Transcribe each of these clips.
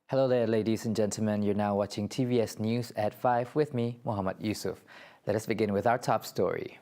Hello there, ladies and gentlemen. You're now watching TVS News at 5 with me, Muhammad Yusuf. Let us begin with our top story.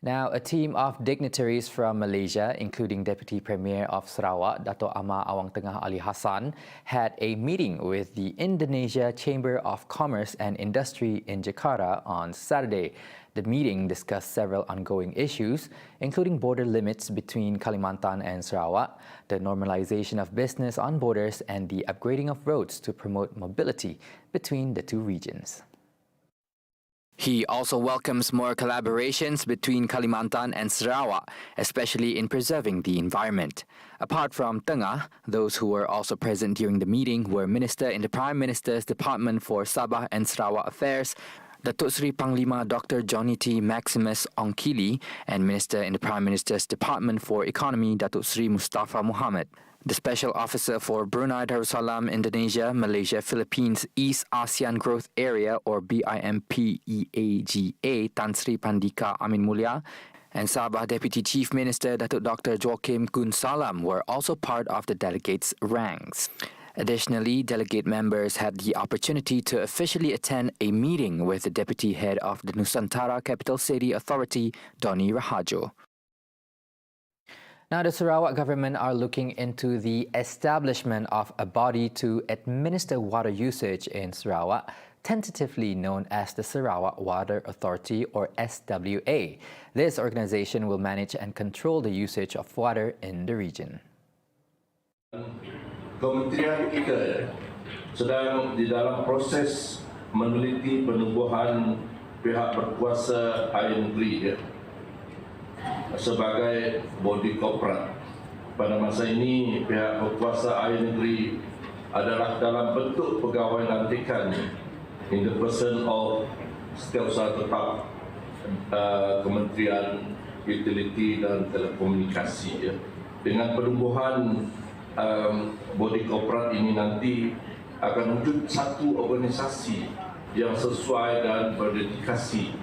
Now, a team of dignitaries from Malaysia, including Deputy Premier of Sarawak, Dato' Amar Awang Tengah Ali Hassan, had a meeting with the Indonesia Chamber of Commerce and Industry in Jakarta on Saturday. The meeting discussed several ongoing issues, including border limits between Kalimantan and Sarawak, the normalization of business on borders, and the upgrading of roads to promote mobility between the two regions. He also welcomes more collaborations between Kalimantan and Sarawak, especially in preserving the environment. Apart from Tengah, those who were also present during the meeting were Minister in the Prime Minister's Department for Sabah and Sarawak Affairs, Datuk Seri Panglima Dr. Johnny T. Maximus Ongkili, and Minister in the Prime Minister's Department for Economy, Datuk Seri Mustafa Muhammad. The Special Officer for Brunei Darussalam, Indonesia, Malaysia, Philippines, East ASEAN Growth Area or BIMPEAGA, Tan Sri Pandika Amin Mulia, and Sabah Deputy Chief Minister Datuk Dr. Joachim Gun Salam were also part of the delegates' ranks. Additionally, delegate members had the opportunity to officially attend a meeting with the Deputy Head of the Nusantara Capital City Authority, Doni Rahajo. Now, the Sarawak government are looking into the establishment of a body to administer water usage in Sarawak, tentatively known as the Sarawak Water Authority or SWA. This organization will manage and control the usage of water in the region. Kementerian kita sedang di dalam proses meneliti penubuhan pihak berkuasa air negeri sebagai bodi korporat. Pada masa ini, pihak berkuasa air negeri adalah dalam bentuk pegawai lantikan in the person of Setiausaha Tetap Kementerian Utiliti dan Telekomunikasi. Dengan penubuhan bodi korporat ini nanti akan wujud satu organisasi yang sesuai dan berdedikasi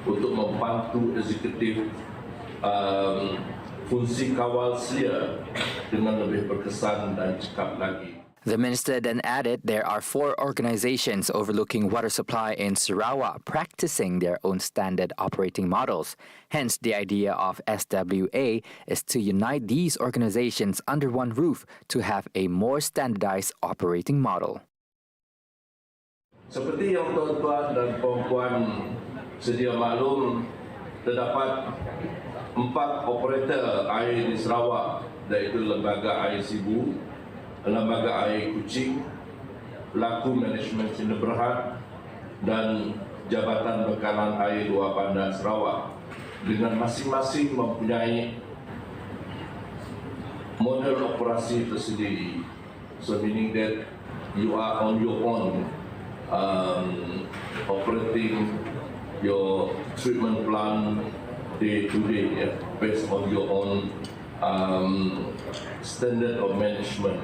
untuk membantu eksekutif fungsi kawal selia dengan lebih berkesan dan cekap lagi. The minister then added there are 4 organizations overlooking water supply in Sarawak practicing their own standard operating models. Hence, the idea of SWA is to unite these organizations under one roof to have a more standardized operating model. Seperti yang tuan-tuan dan puan-puan sedia maklum, terdapat 4 operator air di Sarawak, iaitu Lembaga Air Sibu, Lembaga Air Kuching, Pelaku Management Sdn Bhd dan Jabatan Bekalan Air Luar Bandar Sarawak, dengan masing-masing mempunyai model operasi tersendiri. So meaning that you are on your own operating your treatment plan day to day, based on your own standard of management.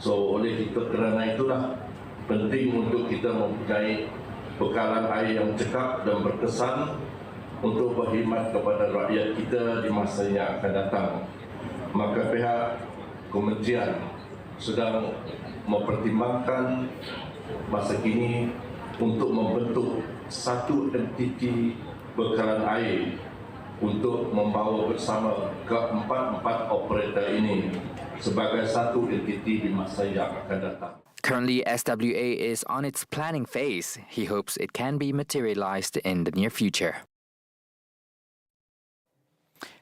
So oleh itu, kerana itulah penting untuk kita mempunyai bekalan air yang cekap dan berkesan untuk berkhidmat kepada rakyat kita di masa yang akan datang. Maka pihak kementerian sedang mempertimbangkan masa kini untuk membentuk satu entiti bekalan air untuk membawa bersama ke-4 operator ini sebagai satu entiti di masa yang akan datang. Currently, SWA is on its planning phase. He hopes it can be materialized in the near future.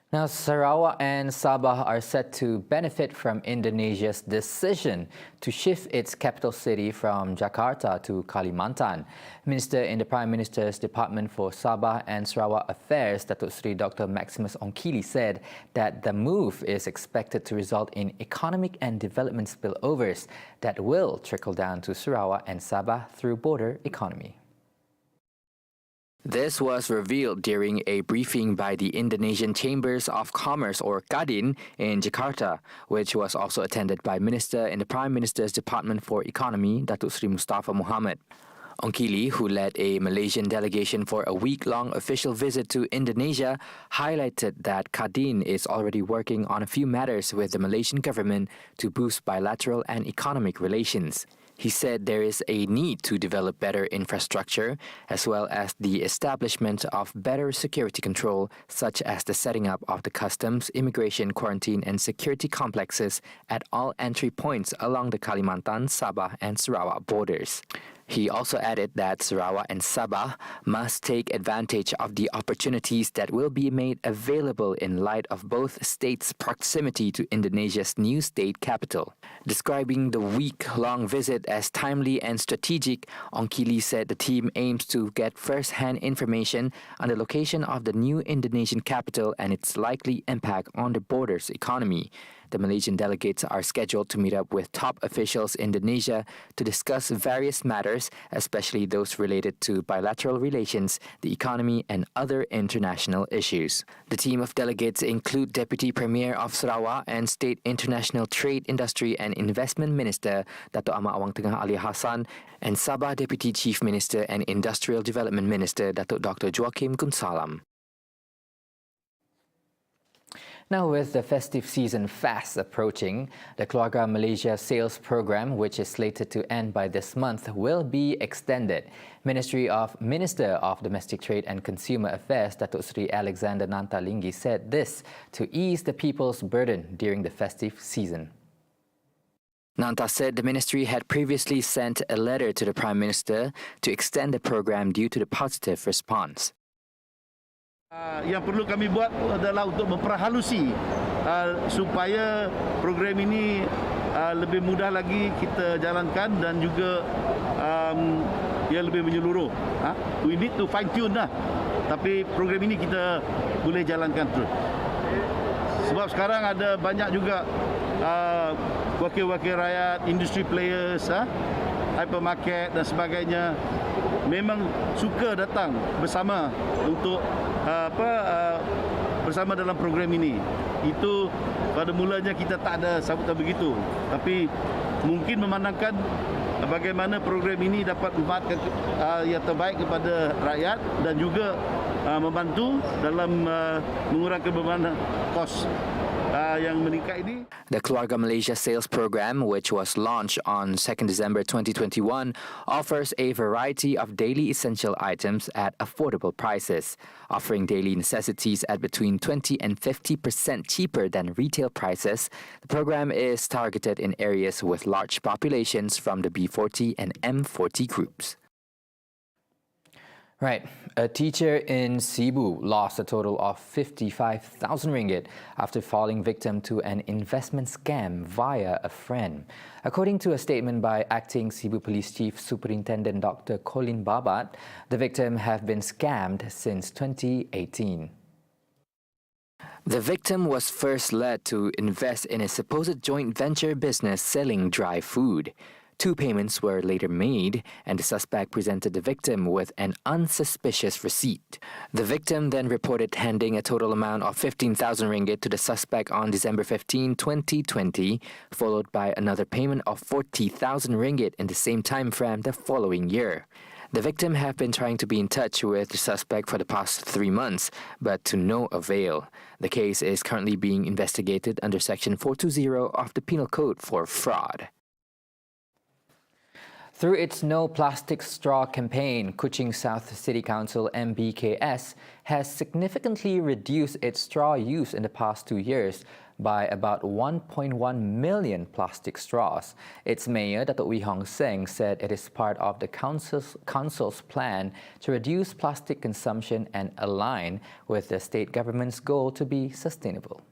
Now, Sarawak and Sabah are set to benefit from Indonesia's decision to shift its capital city from Jakarta to Kalimantan. Minister in the Prime Minister's Department for Sabah and Sarawak Affairs, Datuk Seri Dr. Maximus Ongkili, said that the move is expected to result in economic and development spillovers that will trickle down to Sarawak and Sabah through border economy. This was revealed during a briefing by the Indonesian Chambers of Commerce or KADIN in Jakarta, which was also attended by Minister in the Prime Minister's Department for Economy, Datuk Seri Mustafa Muhammad. Ongkili, who led a Malaysian delegation for a week-long official visit to Indonesia, highlighted that Kadin is already working on a few matters with the Malaysian government to boost bilateral and economic relations. He said there is a need to develop better infrastructure as well as the establishment of better security control, such as the setting up of the customs, immigration, quarantine and security complexes at all entry points along the Kalimantan, Sabah and Sarawak borders. He also added that Sarawak and Sabah must take advantage of the opportunities that will be made available in light of both states' proximity to Indonesia's new state capital. Describing the week-long visit as timely and strategic, Ongkili said the team aims to get first-hand information on the location of the new Indonesian capital and its likely impact on the border's economy. The Malaysian delegates are scheduled to meet up with top officials in Indonesia to discuss various matters, especially those related to bilateral relations, the economy, and other international issues. The team of delegates include Deputy Premier of Sarawak and State International Trade, Industry and Investment Minister Dato' Ahmad Awang Tengah Ali Hassan and Sabah Deputy Chief Minister and Industrial Development Minister Dato' Dr. Joachim Gunsalam. Now, with the festive season fast approaching, the Keluarga Malaysia sales program, which is slated to end by this month, will be extended. Minister of Domestic Trade and Consumer Affairs, Datuk Seri Alexander Nantalinggi, said this to ease the people's burden during the festive season. Nanta said the ministry had previously sent a letter to the Prime Minister to extend the program due to the positive response. Yang perlu kami buat adalah untuk memperhalusi supaya program ini lebih mudah lagi kita jalankan dan juga ia lebih menyeluruh. We need to fine tune lah. Tapi program ini kita boleh jalankan terus. Sebab sekarang ada banyak juga wakil-wakil rakyat, industry players, hypermarket dan sebagainya memang suka datang bersama untuk bersama dalam program ini. Itu pada mulanya kita tak ada sambutan begitu, tapi mungkin memandangkan bagaimana program ini dapat membuatkan yang terbaik kepada rakyat dan juga membantu dalam mengurangkan beban kos yang meningkat ini. The Keluarga Malaysia sales program, which was launched on 2nd December 2021, offers a variety of daily essential items at affordable prices, offering daily necessities at between 20 and 50% cheaper than retail prices. The program is targeted in areas with large populations from the B40 and M40 groups. Right. A teacher in Cebu lost a total of 55,000 ringgit after falling victim to an investment scam via a friend. According to a statement by Acting Cebu Police Chief Superintendent Dr. Colin Babat, the victim have been scammed since 2018. The victim was first led to invest in a supposed joint venture business selling dry food. 2 payments were later made, and the suspect presented the victim with an unsuspicious receipt. The victim then reported handing a total amount of 15,000 ringgit to the suspect on December 15, 2020, followed by another payment of 40,000 ringgit in the same time frame the following year. The victim have been trying to be in touch with the suspect for the past 3 months, but to no avail. The case is currently being investigated under Section 420 of the Penal Code for fraud. Through its No Plastic Straw campaign, Kuching South City Council MBKS has significantly reduced its straw use in the past 2 years by about 1.1 million plastic straws. Its mayor, Dato' Wee Hong Seng, said it is part of the council's plan to reduce plastic consumption and align with the state government's goal to be sustainable.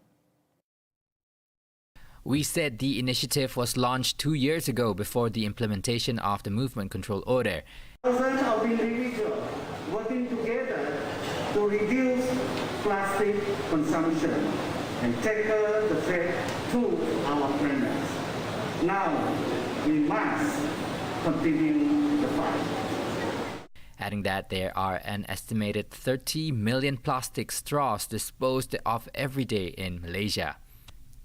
We said the initiative was launched 2 years ago before the implementation of the Movement Control Order. Thousands of individuals working together to reduce plastic consumption and tackle the threat to our planet. Now we must continue the fight. Adding that there are an estimated 30 million plastic straws disposed of every day in Malaysia.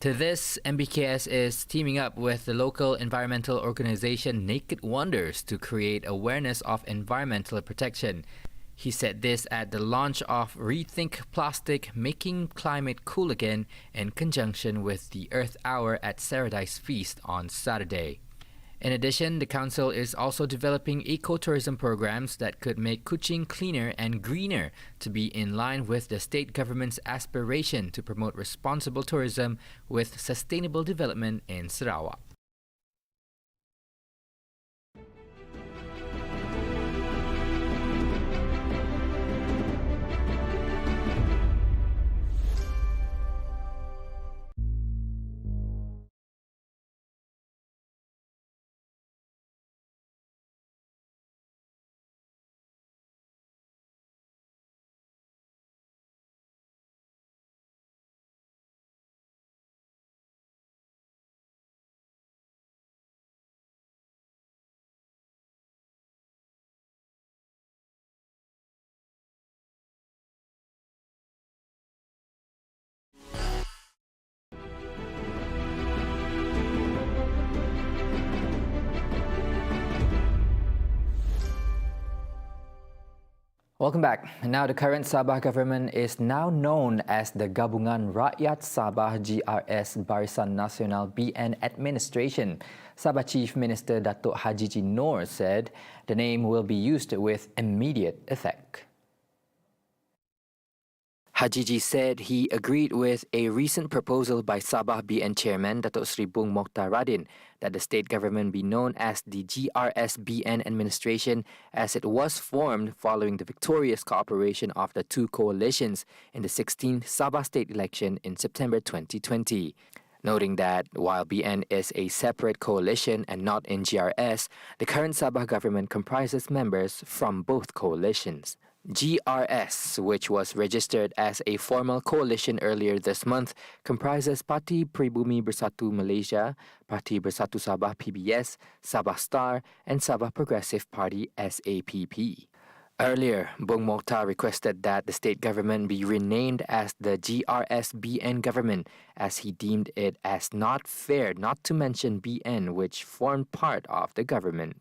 To this, MBKS is teaming up with the local environmental organization Naked Wonders to create awareness of environmental protection. He said this at the launch of Rethink Plastic, Making Climate Cool Again in conjunction with the Earth Hour at Saradai's Feast on Saturday. In addition, the council is also developing ecotourism programs that could make Kuching cleaner and greener to be in line with the state government's aspiration to promote responsible tourism with sustainable development in Sarawak. Welcome back. Now, the current Sabah government is now known as the Gabungan Rakyat Sabah GRS Barisan Nasional BN Administration. Sabah Chief Minister Datuk Haji Noor said the name will be used with immediate effect. Hajiji said he agreed with a recent proposal by Sabah BN Chairman Datuk Seri Bung Mokhtar Radin that the state government be known as the GRS BN Administration, as it was formed following the victorious cooperation of the two coalitions in the 16th Sabah state election in September 2020. Noting that while BN is a separate coalition and not in GRS, the current Sabah government comprises members from both coalitions. GRS, which was registered as a formal coalition earlier this month, comprises Parti Pribumi Bersatu Malaysia, Parti Bersatu Sabah PBS, Sabah Star, and Sabah Progressive Party SAPP. Earlier, Bung Mokhtar requested that the state government be renamed as the GRS-BN government, as he deemed it as not fair not to mention BN, which formed part of the government.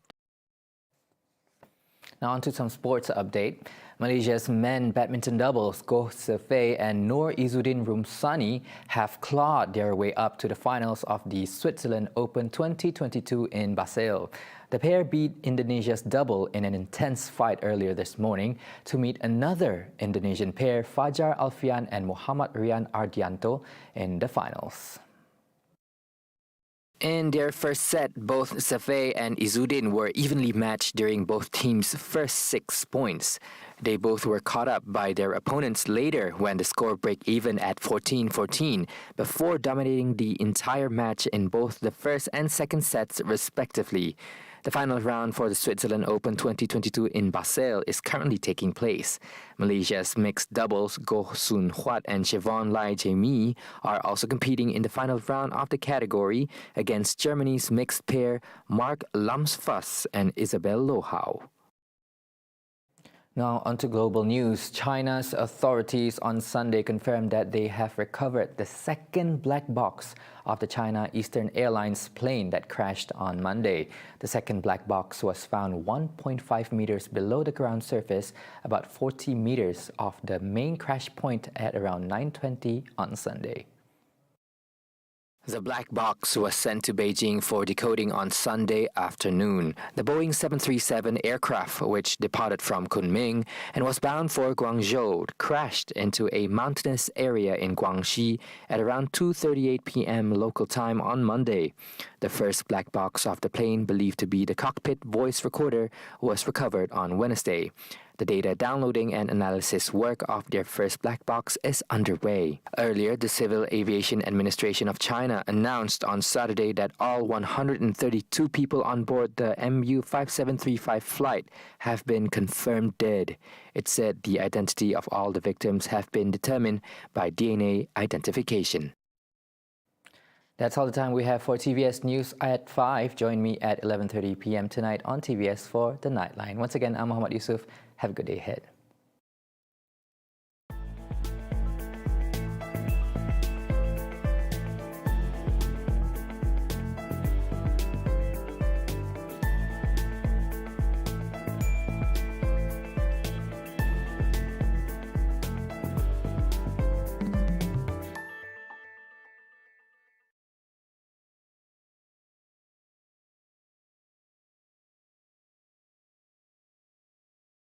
Now on to some sports update. Malaysia's men badminton doubles Goh Se-Fei and Noor Izzuddin Rumsani have clawed their way up to the finals of the Switzerland Open 2022 in Basel. The pair beat Indonesia's double in an intense fight earlier this morning to meet another Indonesian pair, Fajar Alfian and Muhammad Rian Ardianto, in the finals. In their first set, both Se-Fei and Izzuddin were evenly matched during both teams' first 6 points. They both were caught up by their opponents later when the score broke even at 14-14 before dominating the entire match in both the first and second sets respectively. The final round for the Switzerland Open 2022 in Basel is currently taking place. Malaysia's mixed doubles Goh Soon Huat and Siobhan Lai Jae-mi are also competing in the final round of the category against Germany's mixed pair Mark Lamsfuss and Isabel Lohau. Now on to global news. China's authorities on Sunday confirmed that they have recovered the second black box of the China Eastern Airlines plane that crashed on Monday. The second black box was found 1.5 meters below the ground surface, about 40 meters off the main crash point at around 9:20 on Sunday. The black box was sent to Beijing for decoding on Sunday afternoon. The Boeing 737 aircraft, which departed from Kunming and was bound for Guangzhou, crashed into a mountainous area in Guangxi at around 2:38 p.m. local time on Monday. The first black box of the plane, believed to be the cockpit voice recorder, was recovered on Wednesday. The data downloading and analysis work of their first black box is underway. Earlier, the Civil Aviation Administration of China announced on Saturday that all 132 people on board the MU-5735 flight have been confirmed dead. It said the identity of all the victims have been determined by DNA identification. That's all the time we have for TVS News at 5. Join me at 11:30 p.m. tonight on TVS for The Nightline. Once again, I'm Muhammad Yusuf. Have a good day ahead.